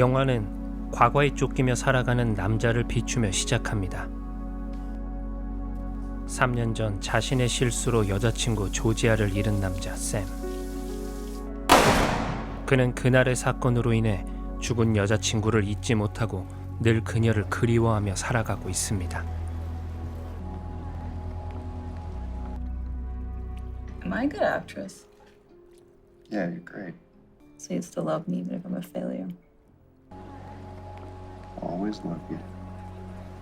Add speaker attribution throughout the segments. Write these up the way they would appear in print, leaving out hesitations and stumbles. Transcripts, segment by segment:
Speaker 1: 영화는 과거에 쫓기며 살아가는 남자를 비추며 시작합니다. 3년 전 자신의 실수로 여자친구 조지아를 잃은 남자 샘. 그는 그날의 사건으로 인해 죽은 여자친구를 잊지 못하고 늘 그녀를 그리워하며 살아가고 있습니다.
Speaker 2: Am I a good actress?
Speaker 3: Yeah, you're great.
Speaker 2: So you'd still love me even if I'm a failure?
Speaker 3: Always love you.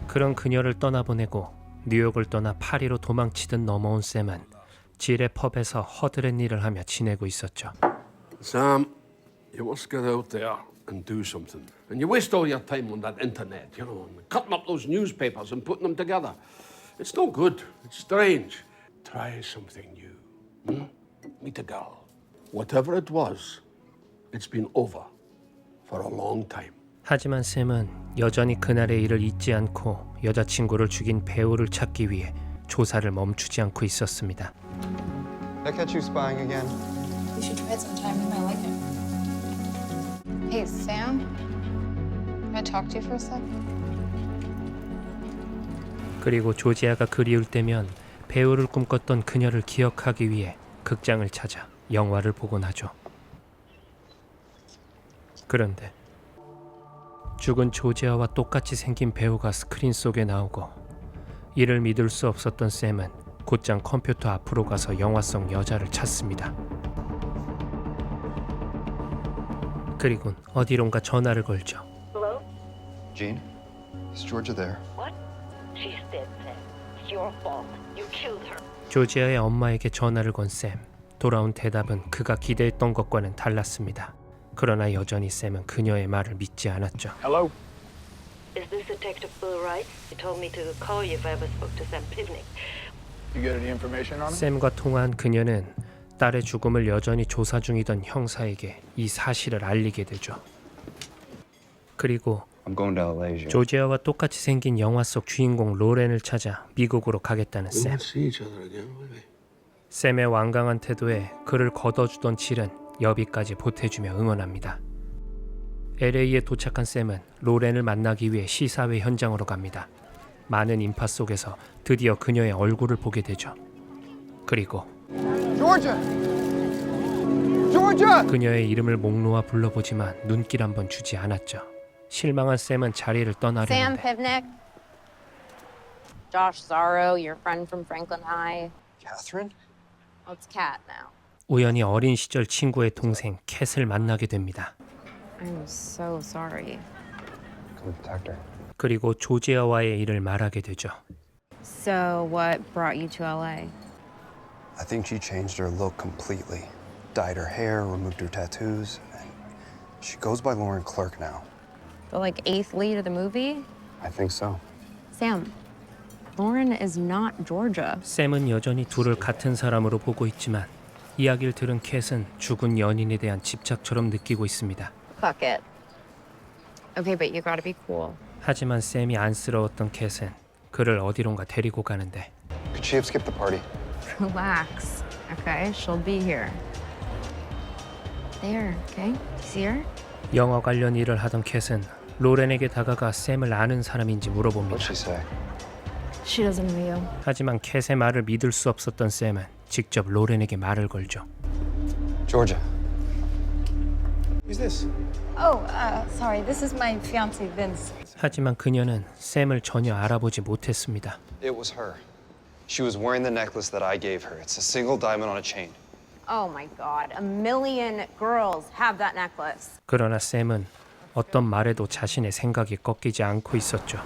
Speaker 1: 그런 그녀를 떠나보내고 뉴욕을 떠나 파리로 도망치듯 넘어온 샘은 질의 펍에서 허드렛 일을 하며 지내고 있었죠.
Speaker 4: Sam, you must get out there and do something. And you waste all your time on that internet, you know, and cutting up those newspapers and putting them together. It's no good. It's strange. Try something new. Meet a girl. Whatever it was, it's been over for a long time.
Speaker 1: 하지만 샘은 여전히 그날의 일을 잊지 않고 여자친구를 죽인 배우를 찾기 위해 조사를 멈추지 않고 있었습니다.
Speaker 3: Did I catch you spying again?
Speaker 2: We should trade some time. You might like it.
Speaker 5: Hey, Sam? Can I talk to you for a sec?
Speaker 1: 그리고 조지아가 그리울 때면 배우를 꿈꿨던 그녀를 기억하기 위해 극장을 찾아 영화를 보곤 하죠. 그런데 죽은 조지아와 똑같이 생긴 배우가 스크린 속에 나오고 이를 믿을 수 없었던 샘은 곧장 컴퓨터 앞으로 가서 영화 속 여자를 찾습니다. 그리곤 어디론가 전화를 걸죠.
Speaker 6: Hello?
Speaker 3: Gene? Is Georgia there?
Speaker 6: What? She's dead, Sam. It's your fault. You killed her.
Speaker 1: 조지아의 엄마에게 전화를 건 샘. 돌아온 대답은 그가 기대했던 것과는 달랐습니다. 그러나 여전히 샘은 그녀의 말을 믿지 않았죠.
Speaker 4: Hello?
Speaker 6: Is this Detective Bill Wright? He told me to call you if I ever spoke to Sam Pivnik.
Speaker 7: You get any information on him?
Speaker 1: 샘과 통화한 그녀는 딸의 죽음을 여전히 조사 중이던 형사에게 이 사실을 알리게 되죠. 그리고
Speaker 3: I'm going to LA, Gene.
Speaker 1: 조지아와 똑같이 생긴 영화 속 주인공 로렌을 찾아 미국으로 가겠다는
Speaker 4: We
Speaker 1: 샘.
Speaker 4: won't see each other again, will we?
Speaker 1: 샘의 완강한 태도에 그를 걷어주던 질은 여비까지 보태주며 응원합니다. LA에 도착한 샘은 로렌을 만나기 위해 시사회 현장으로 갑니다. 많은 인파 속에서 드디어 그녀의 얼굴을 보게 되죠. 그리고
Speaker 7: Georgia! Georgia!
Speaker 1: 그녀의 이름을 목 놓아 불러보지만 눈길 한번 주지 않았죠. 실망한 샘은 자리를
Speaker 5: Sam
Speaker 1: 떠나려는데
Speaker 5: Pivnik. Josh Zorro, your friend from Franklin High.
Speaker 3: Catherine?
Speaker 5: Well, it's Kat now.
Speaker 1: 우연히 어린 시절 친구의 동생 캣을 만나게 됩니다.
Speaker 5: I'm so sorry.
Speaker 3: Come protect her.
Speaker 1: 그리고 조지아와의 일을 말하게 되죠.
Speaker 5: So, what brought you to LA?
Speaker 3: I think she changed her look completely. Dyed her hair, removed her tattoos, and she goes by Lauren Clark now.
Speaker 5: The like eighth lead of the movie?
Speaker 3: I think so.
Speaker 5: Sam, Lauren is not Georgia.
Speaker 1: 샘은 여전히 둘을 같은 사람으로 보고 있지만 이야기를 들은 캣은 죽은 연인에 대한 집착처럼 느끼고 있습니다.
Speaker 5: Fuck it. Okay, but you gotta be cool.
Speaker 1: 하지만 샘이 안쓰러웠던 캣은 그를 어디론가 데리고 가는데
Speaker 3: Could she have skipped the party?
Speaker 5: Relax, okay? She'll be here. There, okay? See her?
Speaker 1: 영화 관련 일을 하던 캣은 로렌에게 다가가 샘을 아는 사람인지 물어봅니다.
Speaker 3: What'd she say?
Speaker 5: She doesn't know you.
Speaker 1: 하지만 캣의 말을 믿을 수 없었던 샘은 직접 로렌에게 말을 걸죠.
Speaker 3: Georgia.
Speaker 7: Who's this?
Speaker 2: Oh, sorry. This is my fiance, Vince.
Speaker 1: 하지만 그녀는 샘을 전혀 알아보지 못했습니다.
Speaker 3: It was her. She was wearing the necklace that I gave her. It's a single diamond on a chain.
Speaker 5: Oh my god, 1,000,000 girls have that necklace.
Speaker 1: 그러나 샘은 어떤 말에도 자신의 생각이 꺾이지 않고 있었죠.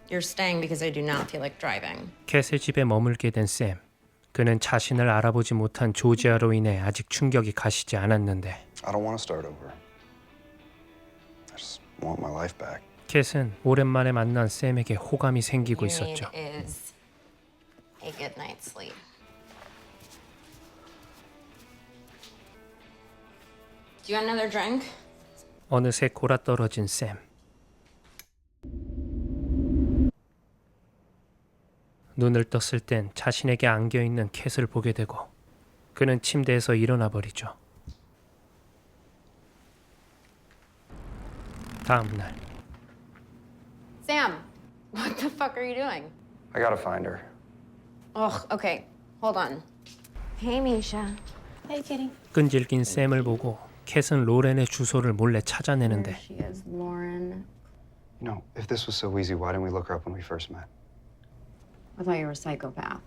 Speaker 5: You're staying because I do not feel like driving.
Speaker 1: 캣의 집에 머물게 된 샘. 그는 자신을 알아보지 못한 조지아로 인해 아직 충격이 가시지 않았는데
Speaker 3: I don't want to start over. I just want my life back.
Speaker 1: 캣은 오랜만에 만난 샘에게 호감이 생기고
Speaker 5: You
Speaker 1: 있었죠.
Speaker 5: need is a good night's sleep. Do you want another drink?
Speaker 1: 어느새 골아떨어진 샘. 눈을 떴을 땐 자신에게 안겨있는 캣을 보게 되고 그는 침대에서 일어나 버리죠. 다음 날
Speaker 5: Sam, what the fuck are you doing?
Speaker 3: I gotta find her.
Speaker 5: Ugh, okay, hold on. Hey, Misha.
Speaker 2: Hey, kitty.
Speaker 1: 끈질긴 샘을 보고 캣은 로렌의 주소를 몰래
Speaker 5: There
Speaker 1: 찾아내는데
Speaker 5: she is, Lauren.
Speaker 3: You know, if this was so easy, why didn't we look her up when we first met?
Speaker 5: I thought you were a psychopath.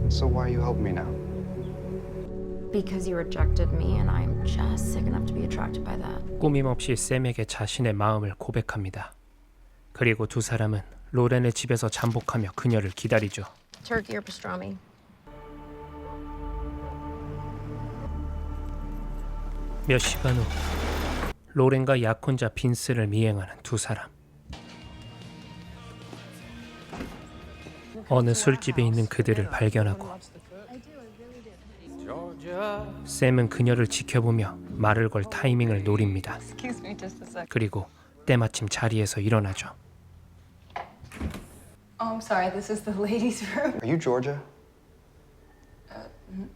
Speaker 3: So why are you helping me now?
Speaker 5: Because you rejected me, and I'm just sick enough to be attracted by that.
Speaker 1: 꾸밈없이 샘에게 자신의 마음을 고백합니다. 그리고 두 사람은 로렌의 집에서 잠복하며 그녀를 기다리죠.
Speaker 5: Turkey or pastrami?
Speaker 1: 몇 시간 후 로렌과 약혼자 빈스를 미행하는 두 사람. 어느 술집에 있는 그들을 발견하고 샘은 그녀를 지켜보며 말을 걸 타이밍을 노립니다.
Speaker 2: Excuse me just a sec.
Speaker 1: 그리고 때마침 자리에서 일어나죠.
Speaker 2: Oh, I'm sorry. This is the ladies' room.
Speaker 3: Are you Georgia?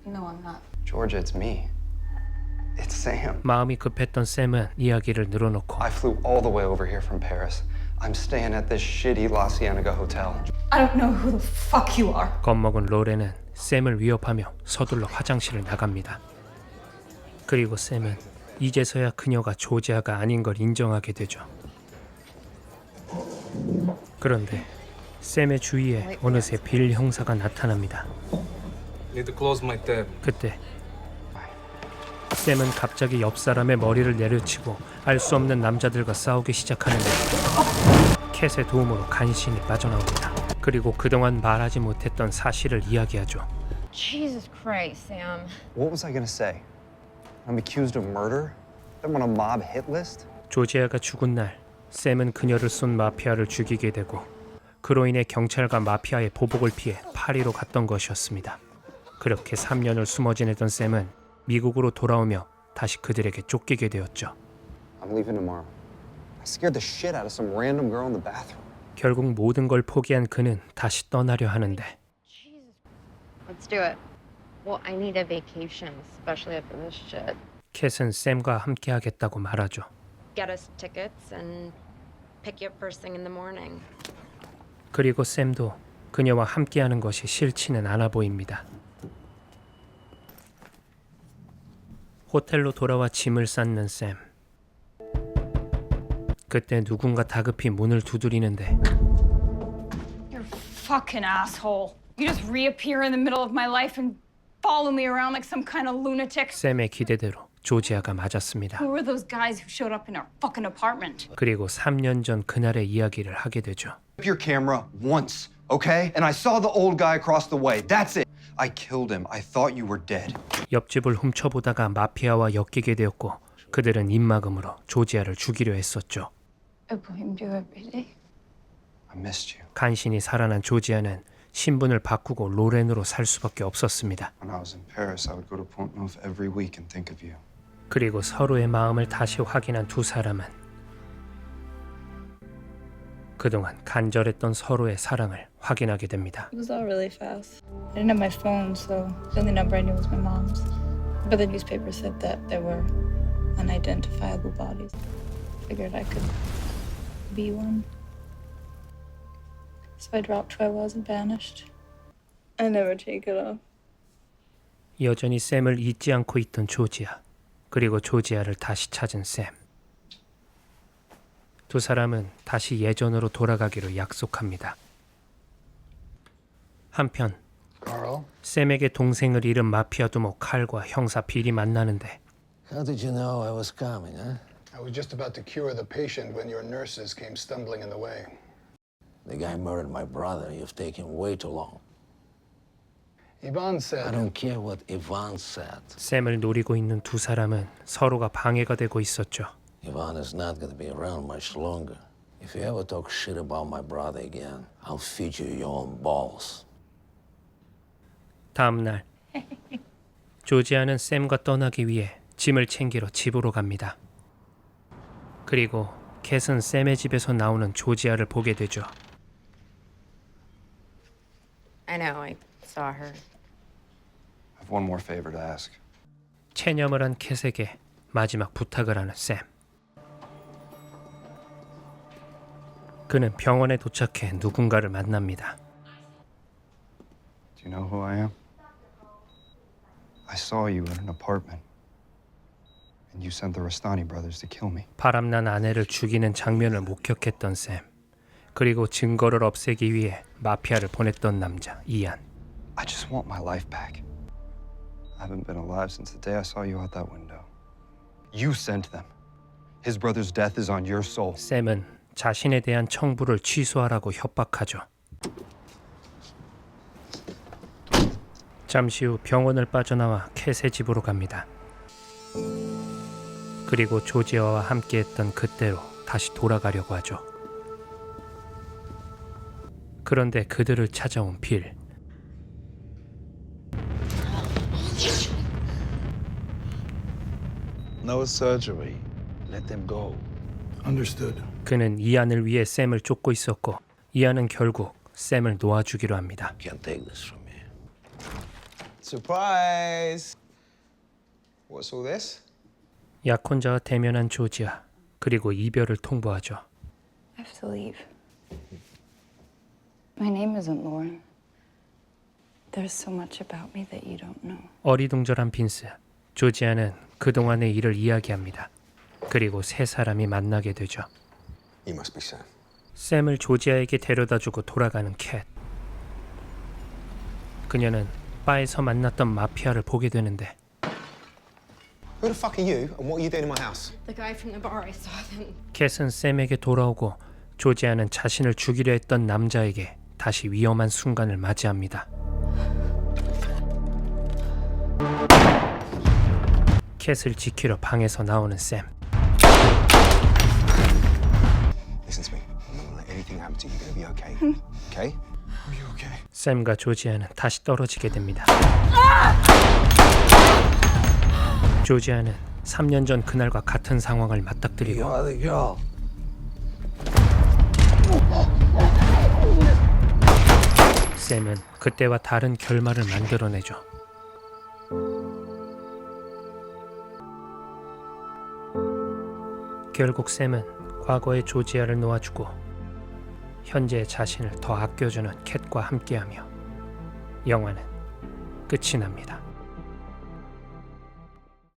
Speaker 2: No, I'm not.
Speaker 3: Georgia, it's me. It's Sam.
Speaker 1: 마음이 급했던 샘은 이야기를 늘어놓고
Speaker 3: I flew all the way over here from Paris. I'm staying at this shitty La Cienega hotel.
Speaker 2: I don't know who the fuck you are.
Speaker 1: 겁먹은 로렌은 샘을 위협하며 서둘러 화장실을 나갑니다. 그리고 샘은 이제서야 그녀가 조지아가 아닌 걸 인정하게 되죠. 그런데 샘의 주위에 어느새 빌 형사가 나타납니다.
Speaker 8: Need to close my tab.
Speaker 1: 그때 샘은 갑자기 옆 사람의 머리를 내려치고 알 수 없는 남자들과 싸우기 시작하는데 캣의 도움으로 간신히 빠져나옵니다. 그리고 그동안 말하지 못했던 사실을 이야기하죠.
Speaker 5: Jesus Christ, Sam.
Speaker 3: What was I gonna say? I'm accused of murder? I'm on a mob hit list?
Speaker 1: 조지아가 죽은 날 샘은 그녀를 쏜 마피아를 죽이게 되고 그로 인해 경찰과 마피아의 보복을 피해 파리로 갔던 것이었습니다. 그렇게 3년을 숨어 지내던 샘은 미국으로 돌아오며 다시 그들에게 쫓기게 되었죠.
Speaker 3: I'm leaving tomorrow. I scared the shit out of some random girl in the bathroom.
Speaker 1: 결국 모든 걸 포기한 그는 다시 떠나려 하는데
Speaker 5: Let's do it. Well, I need a vacation, especially after this shit.
Speaker 1: 캣은 샘과 함께 하겠다고 말하죠.
Speaker 5: Get us tickets and pick you up first thing in the morning.
Speaker 1: 그리고 샘도 그녀와 함께하는 것이 싫지는 않아 보입니다. 호텔로 돌아와 짐을 쌓는 샘. 그때 누군가 다급히 문을 두드리는데
Speaker 9: You're a fucking asshole. You just reappear in the middle of my life and follow me around like some kind of lunatic.
Speaker 1: 샘의 기대대로 조지아가 맞았습니다.
Speaker 9: Who were those guys who showed up in our fucking apartment?
Speaker 1: 그리고 3년 전 그날의 이야기를 하게 되죠.
Speaker 3: Your camera once, okay? And I saw the old guy across the way. That's it. I killed him. I thought you were dead.
Speaker 1: 옆집을 훔쳐보다가 마피아와 엮이게 되었고 그들은 입막음으로 조지아를 죽이려 했었죠.
Speaker 2: I blamed you every day.
Speaker 3: I missed you.
Speaker 1: 간신히 살아난 조지아는 신분을 바꾸고 로렌으로 살 수밖에 없었습니다.
Speaker 3: When I was in Paris, I would go to Pont-Neuf every week and think of you.
Speaker 1: 그리고 서로의 마음을 다시 확인한 두 사람은 그동안 간절했던 서로의 사랑을 확인하게 됩니다.
Speaker 2: It was all really fast. I didn't have my phone, so the only number I knew was my mom's. But the newspaper said that there were unidentifiable bodies. Figured I could be one. So I dropped who I was and vanished. I never take it off.
Speaker 1: 여전히 샘을 잊지 않고 있던 조지아, 그리고 조지아를 다시 찾은 샘. 두 사람은 다시 예전으로 돌아가기로 약속합니다. 한편
Speaker 7: Carl?
Speaker 1: 샘에게 동생을 잃은 마피아 두목 칼과 형사 빌이 만나는데
Speaker 10: How did you know I was coming, huh?
Speaker 7: I was just about to cure the patient when your nurses came stumbling in the way.
Speaker 10: The guy murdered my brother. You've taken way too long.
Speaker 7: Yvonne
Speaker 10: I
Speaker 7: said...
Speaker 10: don't care what Yvonne said.
Speaker 1: 샘을 노리고 있는 두 사람은 서로가 방해가 되고 있었죠.
Speaker 10: Yvonne is not going to be around much longer. If you ever talk shit about my brother again, I'll feed you your own balls.
Speaker 1: 다음 날 조지아는 샘과 떠나기 위해 짐을 챙기러 집으로 갑니다. 그리고 캣은 샘의 집에서 나오는 조지아를 보게 되죠.
Speaker 5: I know, I saw her.
Speaker 3: I have one more favor to ask.
Speaker 1: 체념을 한 캣에게 마지막 부탁을 하는 샘. 그는 병원에 도착해 누군가를 만납니다.
Speaker 3: Do you know who I am? I saw you in an apartment. And you sent the Rastani brothers to kill me.
Speaker 1: 바람난 아내를 죽이는 장면을 목격했던 샘. 그리고 증거를 없애기 위해 마피아를 보냈던 남자 이안.
Speaker 3: I just want my life back. I haven't been alive since the day I saw you out that window. You sent them. His brother's death is on your soul.
Speaker 1: 샘은 자신에 대한 청부를 취소하라고 협박하죠. 잠시 후 병원을 빠져나와 캣의 집으로 갑니다. 그리고 조지아와 함께했던 그때로 다시 돌아가려고 하죠. 그런데 그들을 찾아온 빌.
Speaker 10: No surgery. Let them go.
Speaker 7: Understood.
Speaker 1: 그는 이안을 위해 샘을 쫓고 있었고 이안은 결국 샘을 놓아주기로 합니다.
Speaker 10: Can't take this from me.
Speaker 11: Surprise! What's all this?
Speaker 1: 약혼자와 대면한 조지아. 그리고 이별을 통보하죠.
Speaker 2: I have to leave. My name isn't Lauren. There's so much about me that you don't know.
Speaker 1: 어리둥절한 빈스. 조지아는 그동안의 일을 이야기합니다. 그리고 세 사람이 만나게 되죠.
Speaker 11: You must be Sam.
Speaker 1: 샘을 조지아에게 데려다주고 돌아가는 캣. 그녀는 바에서 만났던 마피아를 보게 되는데
Speaker 11: Who the fuck are you and what are you doing in my house?
Speaker 5: The guy from the bar, I saw them.
Speaker 1: 캣은 샘에게 돌아오고 조지아는 자신을 죽이려 했던 남자에게 다시 위험한 순간을 맞이합니다. 캣을 지키려 방에서 나오는 샘.
Speaker 11: Listen to me. I'm not gonna let anything happen to you. You're gonna be okay. Okay? Are you okay?
Speaker 1: 샘과 조지아는 다시 떨어지게 됩니다. 조지아는 3년 전 그날과 같은 상황을 맞닥뜨리고
Speaker 10: You are the girl.
Speaker 1: 샘은 그때와 다른 결말을 만들어내죠. 결국 샘은 과거의 조지아를 놓아주고 현재의 자신을 더 아껴주는 캣과 함께하며 영화는 끝이 납니다.